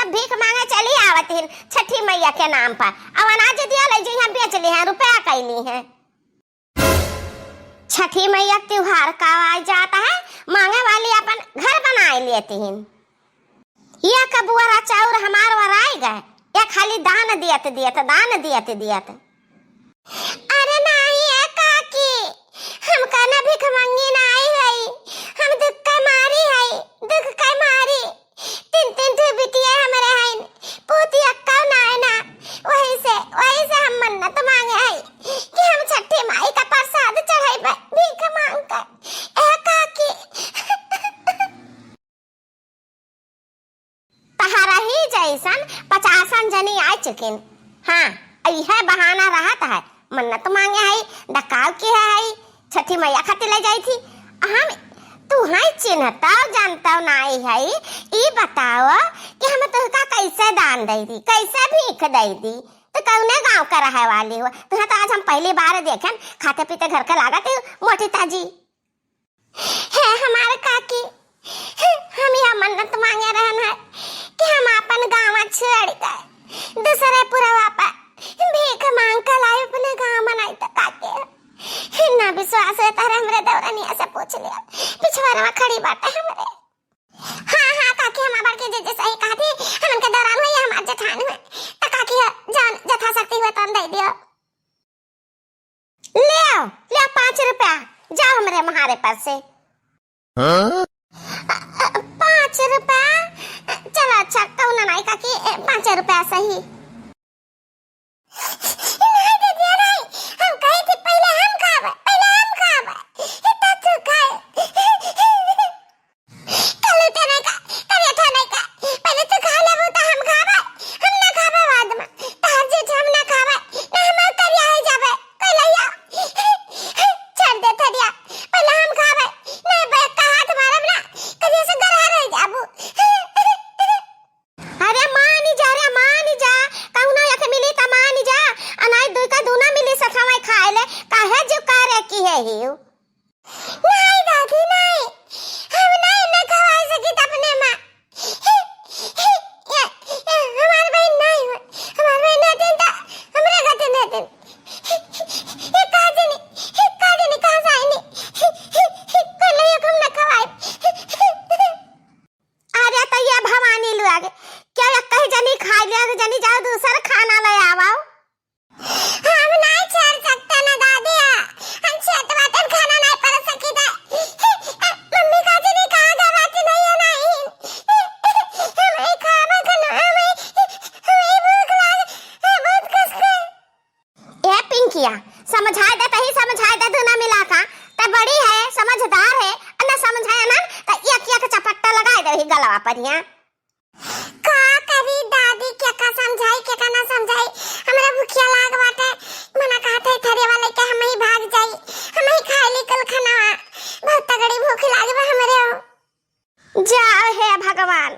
सब भीख मांगे चली आवत हैं छठी मैया के नाम पर। अब अनाज दिया ले जी हम बेच ली हैं, रुपया कैली हैं। छठी मैया त्योहार का आ जाता है, मांगे वाली अपन घर बनाए लेती हैं। ये कबुआरा चाउर हमार वराई गए, ये खाली दान दियत। अरे नहीं है काकी, हम कना भीख मंगी नहीं है, हम दुख का मारी तीन बिटिया हमारे हैं, पोती अक्का ना वही से हम मन्नत मांगे है कि हम छठी माई का प्रसाद चढ़ाई भीख मांग कर। ए काकी तहारा ही जैसन 50 जनी आ चुकिन। हाँ यह बहाना रहता है, मन्नत मांगे है, डकाव की है, छठी मैया खातिर ले जाई थी। हम तू है चिन्हता जानता नहीं है, ई बताओ कि हम तुहका कैसे दान दे दी, कैसे भीख दे दी, तो कौने गांव का रहे वाली हो? तुहा तो आज हम पहली बार देखें, खाते पीते घर का लागत है मोटी ताजी है हमारे काकी। हम यह मन्नत मांगे रहन है कि हम अपन गांव छोड़ गए दूसरे पुरवा पर भीख मांग कर लाए अपने गांव बनाई तक काके। ना विश्वास है तारा हमरे दौरानी ऐसे पूछ लिया, पिछवाड़ा में खड़ी बात है हमरे। हाँ काकी हम आबर के जे सही कहा थी, हम उनके दौरान हुई हमार जेठान हुए, तो काकी जान जथा सकती हुए तो दे दियो। ले 5 रुपया जाओ हमरे महारे पास से। 5 रुपया चलो अच्छा कौन नहीं काकी, 5 रुपया सही। नहीं दे दिया नहीं, हम कहे थे पहले हम खावे इतना तू खाए कल उठे नहीं का करिए था नहीं का, पहले तू खा ले वो तो हम खावे, हम ना खावे बाद में तार जे हम ना खावे ना हम करिया है जावे कोई लइया छोड़ दे थरिया, पहले हम खावे नहीं बैठ का हाथ मारब ना करिए से गरहा रह जाबू। अरे मान जा कहूना या के मिली त मान जा, अनाई दुई का दूना मिली सखावे खाए ले काहे जो करे की है हियो। नहीं दादी नहीं, हम नहीं न खवाई सकी त अपने मां, हमार बहन नहीं हो, हमार बहन न दिन ता हमरे गते न दिन ये काजनी कहां से आईनी पहले ये हम न खवाई। अरे तो ये भवानी लो आगे क्या कहीं जनी खा लिया तो जनी जाओ दूसरा खाना ले आओ। हम नहीं छोड़ सकते ना दादी, हम छोट बातन खाना नहीं पड़ सकी दा, मम्मी का जनी कहां गवाती नहीं है नहीं, हम एक खाना खाना हमें भूख लागे बहुत कष्ट। ए पिंकिया समझाए दे तू ना मिला का ते बड़ी है समझदार है, अन्ना समझाया ना तो एक चपट्टा लगाए दे गलवा पर। यहाँ का करी दादी क्या का समझाई क्या का ना समझाई, हमरा भूखिया लाग बाटे, मना कहते थरे वाले के हम ही भाग जाई, हम ही खा ली कल खाना, बहुत तगड़ी भूख लागे बा हमरे। जा हे भगवान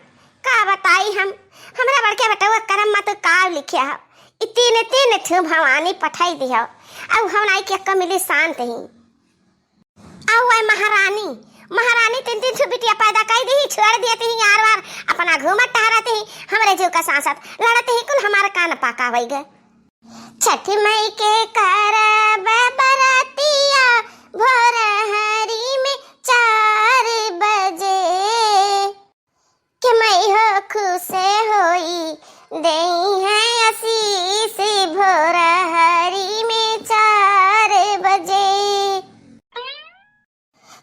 का बताई हमरा बड़के बेटा करम मत का लिखिया तीन छु भवानी पठाई दिया, अब हम नाई के मिली शांत ही। अब वह महारानी 3 छु बिटिया पैदा कर दी, छोड़ दिए ही यार वार अपना घूमत टहरते ही, हमरे जीव का सांसत लड़ते ही कुल हमारा कान पाका हो गए। छठी मई के करब बरतिया भोर हरी में 4 बजे, के मई हो खुश होई देई है आशीष भोर हरी में 4 बजे।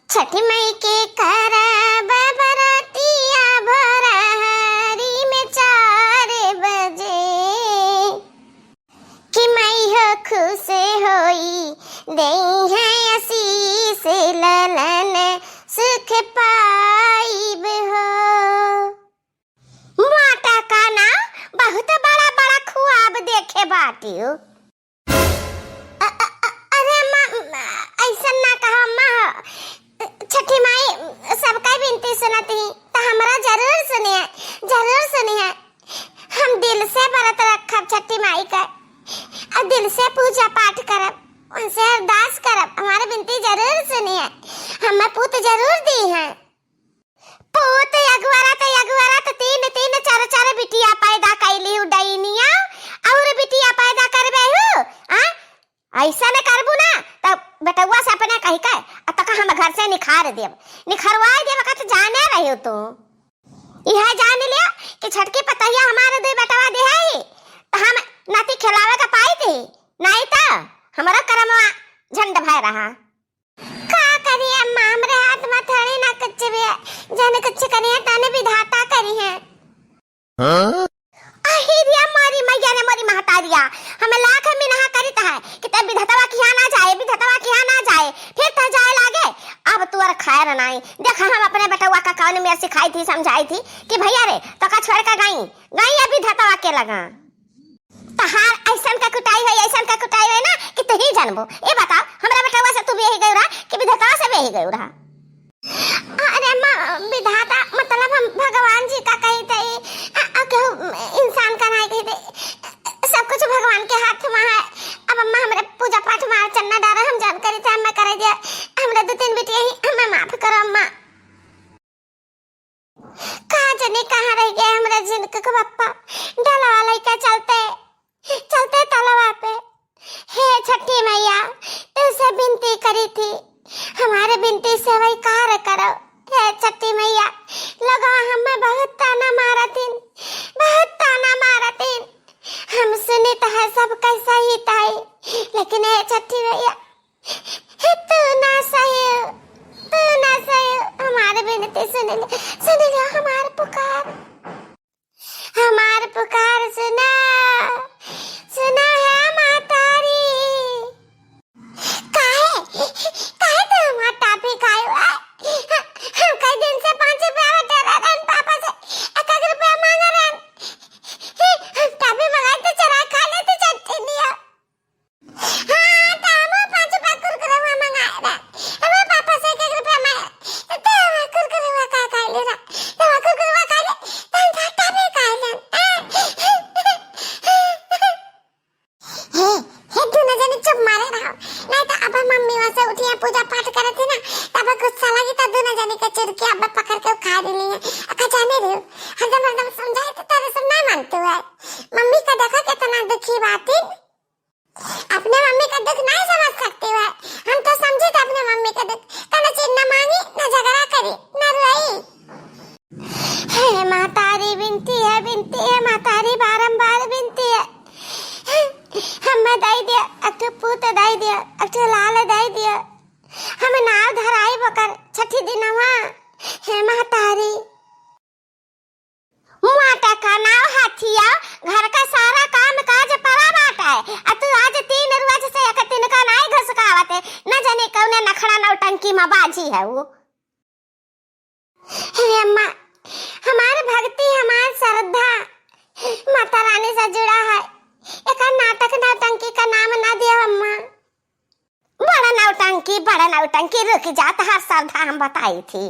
छठी मई के करब बरतिया भोर हरी में 4 बजे, कि मई हो खुश होई देई है आशीष ललन सुख पाइब हो। माता का ना बहुत बड़ा खुआब देखे बाटी हो। अरे ऐसा ना कहो माँ, छठी माई सबका विनती सुनती तो हमरा जरूर सुनिए। हम दिल से व्रत रखब छठी माई का, और दिल से पूजा पाठ करब, उनसे अरदास करब, हमारे विनती जरूर सुनिए, हमें पुत जरूर दी है। पुत अगवारा तो 3 4 बिटिया ऐसा न करबू ना तब बेटुआ से अपने कही का तक हम घर से निखार देब, निखरवा देब का तो जाने रही हो तू। यह जान लिया कि छटकी पतैया हमारे दे बेटवा दे है तो हम नाती खिलावे का पाई थी, नहीं तो हमारा करमवा झंड भय रहा। का करिए अम्मा, हमरे हाथ में थोड़ी ना कुछ भी है, जाने कुछ करिए ताने विधाता करी है। हां अहिरिया मारी मैया ने मारी महतारिया हमें लाख में नहा करी है कि तब विधाता की ना जाए, विधाता की ना जाए, फिर तो जाए लागे। अब तू और खैर नहीं देखा हम अपने बेटवा का कौन में सिखाई थी समझाई थी कि भैया रे तो का छोड़ का गई गई अभी विधाता के लगा तहार ऐसन का कुटाई है, ऐसन का कुटाई है ना कि तू ही जानबो। ए बताओ हमरा बेटवा से तू भी यही गई रहा कि विधाता से भी यही गई रहा। अरे मां विधाता मतलब हम भगवान जी का कही थे, इंसान का नहीं कही थे, सब कुछ भगवान के हाथ में है। अब अम्मा हमरे पूजा पाठ में चन्ना डारा हम जान करी थे, मैं करे दिया हमरे दो तीन बेटी यही हमें माफ करो अम्मा। कहाँ जाने कहाँ रह गए हमरे जिनके को पप्पा डाला वाला का चलते चलते तलवा पे। हे छठी मैया तुझसे विनती करी थी, हमारे बिनती से वही कार्य करो। हे छठी मैया लगा हमें बहुत ताना मारा तीन, बहुत ताना मारा तीन, हम सुने तो है सब कैसा ही ताई, लेकिन हे छठी मैया तू ना सही, तू ना सही, हमारे बिनती सुन ले हमारे पुकार, हमारे पुकार सुना सुना है मातारी। काहे तो हमारा टापी खाए हम कई दिन से 5 रुपया तेरा रन पापा से 1 रुपया मांग रहे हैं, टापी मंगाई तो चरा खा लेते चटनी लिया। हाँ तो हम 5 रुपया कुरकुरे मंगाए रहे, हमारे पापा से 1 रुपया मांगे तो हम कुरकुरे का खा ले रहा, तो कुरकुरे खा ले तो टापी खा ले। हे तू न जाने चुप मारे रहो, नहीं तो अब मम्मी वहां से उठी पूजा पाठ करे थी ना तब गुस्सा लगी तो तू न जाने के चुड़की अब पकड़ के खा रही है। अका जाने रही हरदम समझाए तो तेरे सब नहीं मानते है। मम्मी का देखा कितना दुखी बात है, अपने मम्मी का दुख नहीं समझ सकते है, हम तो समझे थे अपने मम्मी का दुख, कल चीज न मांगी न झगड़ा करी न रोई। हे मातारी विनती है मातारी बारंबार विनती है, हमें दाई दिया अक्टो पूत दाई दिया अक्टो लाल दाई दिया, हमें नाव धराई बकर छठी दिनवा। हे मातारी माता का नाव हाथिया घर का सारा काम काज परा बाटा है, तू आज 3 रोज से एक दिन का नहीं घसकावते, न जाने कौन नखड़ा नौटंकी में बाजी है वो। हे अम्मा हमारी भक्ति हमारी श्रद्धा माता रानी से जुड़ा है, एक नाटक नौटंकी का नाम ना दिया अम्मा। बड़ा नौटंकी रुक जाता हर श्रद्धा हम बताई थी।